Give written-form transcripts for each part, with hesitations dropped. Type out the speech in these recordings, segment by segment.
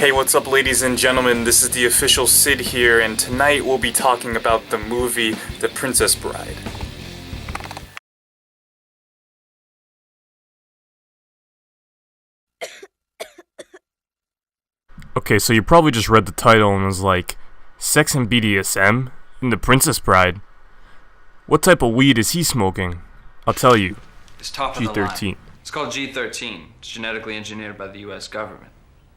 Hey, what's up, ladies and gentlemen? This is the official Sid here, and tonight we'll be talking about the movie The Princess Bride. Okay, so you probably just read the title and was like, Sex and BDSM in The Princess Bride? What type of weed is he smoking? I'll tell you. It's top of G13. the line. It's called G13. It's genetically engineered by the US government.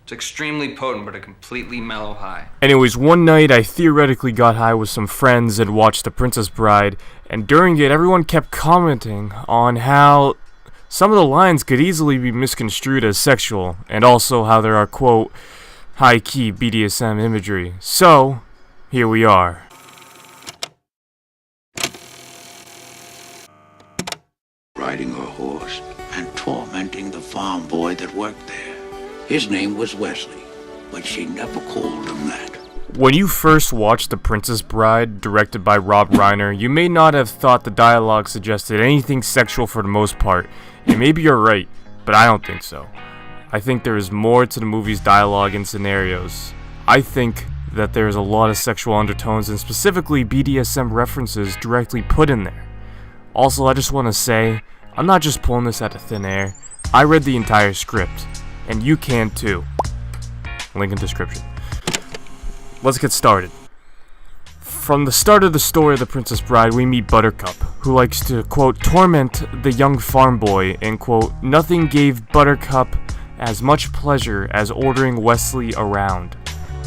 It's extremely potent, but a completely mellow high. Anyways, one night I theoretically got high with some friends and watched The Princess Bride, and during it everyone kept commenting on how some of the lines could easily be misconstrued as sexual, and also how there are, quote, high-key BDSM imagery. So, here we are. Riding her horse and tormenting the farm boy that worked there. His name was Wesley, but she never called him that. When you first watched The Princess Bride, directed by Rob Reiner, you may not have thought the dialogue suggested anything sexual for the most part, and maybe you're right, but I don't think so. I think there is more to the movie's dialogue and scenarios. I think that there is a lot of sexual undertones and specifically BDSM references directly put in there. Also, I just want to say, I'm not just pulling this out of thin air. I read the entire script, and you can too. Link in description. Let's get started. From the start of the story of The Princess Bride, we meet Buttercup, who likes to, quote, torment the young farm boy, and, quote, nothing gave Buttercup as much pleasure as ordering Wesley around.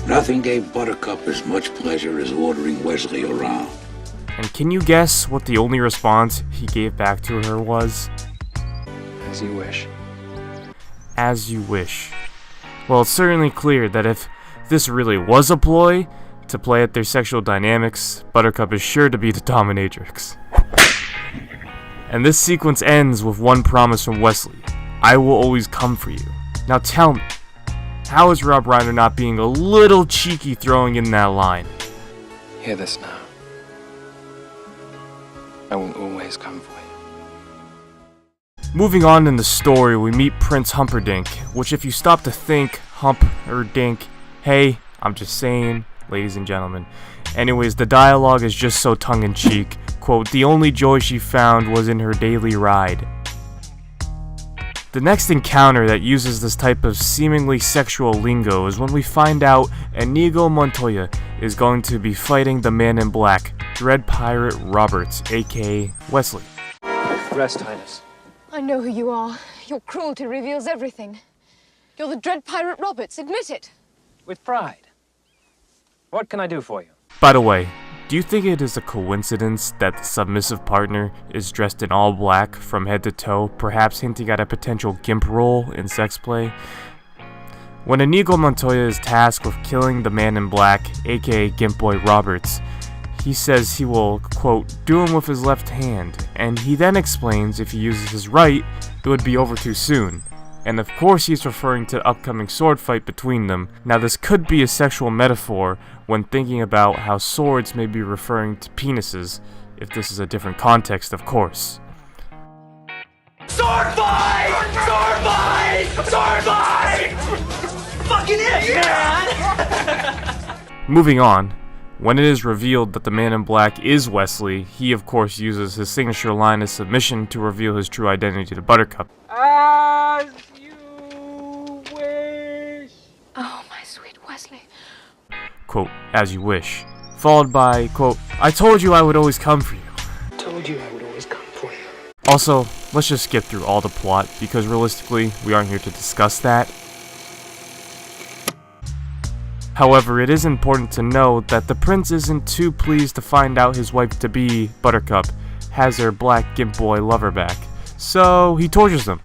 Nothing gave Buttercup as much pleasure as ordering Wesley around. And can you guess what the only response he gave back to her was? As you wish. As you wish. Well, it's certainly clear that if this really was a ploy to play at their sexual dynamics, Buttercup is sure to be the dominatrix. And this sequence ends with one promise from Wesley: I will always come for you. Now tell me, how is Rob Reiner not being a little cheeky throwing in that line? Hear this now. I will always come for you. Moving on in the story, we meet Prince Humperdinck, which if you stop to think, Humperdinck, hey, I'm just saying, ladies and gentlemen. Anyways, the dialogue is just so tongue-in-cheek. Quote, the only joy she found was in her daily ride. The next encounter that uses this type of seemingly sexual lingo is when we find out Inigo Montoya is going to be fighting the Man in Black, Dread Pirate Roberts, aka Wesley. Rest, Highness. I know who you are. Your cruelty reveals everything. You're the Dread Pirate Roberts, admit it. With pride. What can I do for you? By the way, do you think it is a coincidence that the submissive partner is dressed in all black from head to toe, perhaps hinting at a potential gimp role in sex play? When Inigo Montoya is tasked with killing the Man in Black, aka Gimp Boy Roberts, he says he will, quote, do him with his left hand, and he then explains if he uses his right, it would be over too soon. And of course he's referring to the upcoming sword fight between them. Now this could be a sexual metaphor when thinking about how swords may be referring to penises, if this is a different context, of course. Sword fight! Sword fight! Sword fight! Fucking it, man! Moving on, when it is revealed that the Man in Black is Wesley, he of course uses his signature line of submission to reveal his true identity to Buttercup. As you wish. Oh, my sweet Wesley. Quote, as you wish. Followed by, quote, I told you I would always come for you. Told you I would always come for you. Also, let's just skip through all the plot, because realistically, we aren't here to discuss that. However, it is important to note that the prince isn't too pleased to find out his wife-to-be, Buttercup, has her black gimp boy lover back. So, he tortures them.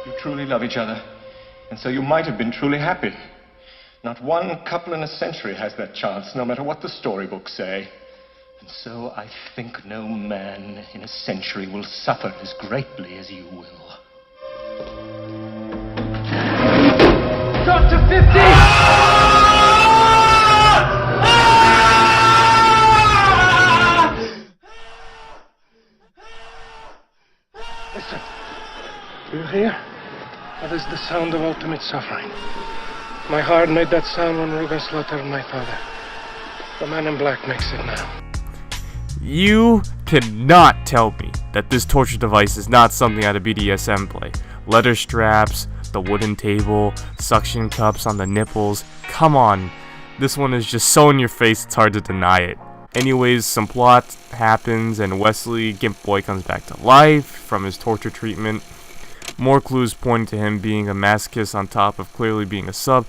You truly love each other, and so you might have been truly happy. Not one couple in a century has that chance, no matter what the storybooks say. And so I think no man in a century will suffer as greatly as you will. Drop to 50! sound of ultimate suffering. My heart made that sound when Ruben slaughtered my father. The man in black makes it now. You cannot tell me that this torture device is not something out of BDSM play. Leather straps, the wooden table, suction cups on the nipples. Come on, this one is just so in your face it's hard to deny it. Anyways, some plot happens and Wesley, Gimp Boy, comes back to life from his torture treatment. More clues pointing to him being a masochist on top of clearly being a sub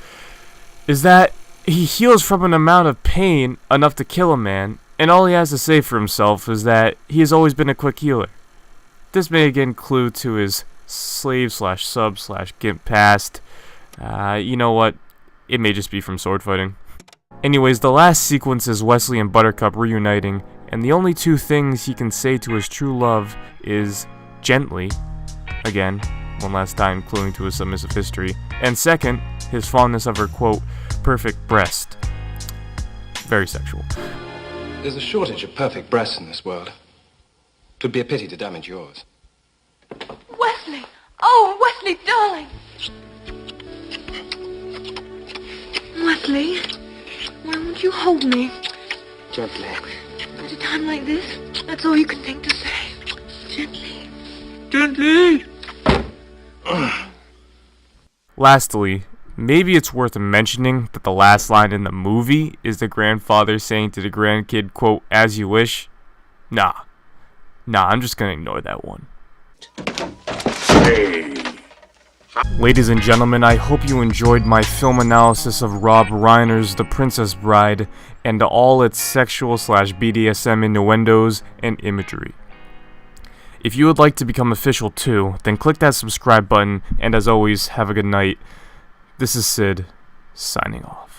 is that he heals from an amount of pain enough to kill a man, and all he has to say for himself is that he has always been a quick healer. This may again clue to his slave/sub/gimp past. You know what? It may just be from sword fighting. Anyways, the last sequence is Wesley and Buttercup reuniting, and the only two things he can say to his true love is gently, again, one last time cluing to his submissive history, and second, his fondness of her, quote, perfect breast. Very sexual. There's a shortage of perfect breasts in this world. It would be a pity to damage yours. Wesley! Oh, Wesley, darling! Wesley, why won't you hold me? Gently. At a time like this, that's all you can think to say. Gently. Gently! Lastly, maybe it's worth mentioning that the last line in the movie is the grandfather saying to the grandkid, quote, as you wish. Nah, I'm just gonna ignore that one. Ladies and gentlemen, I hope you enjoyed my film analysis of Rob Reiner's The Princess Bride and all its sexual/BDSM innuendos and imagery. If you would like to become official too, then click that subscribe button, and as always, have a good night. This is Sid, signing off.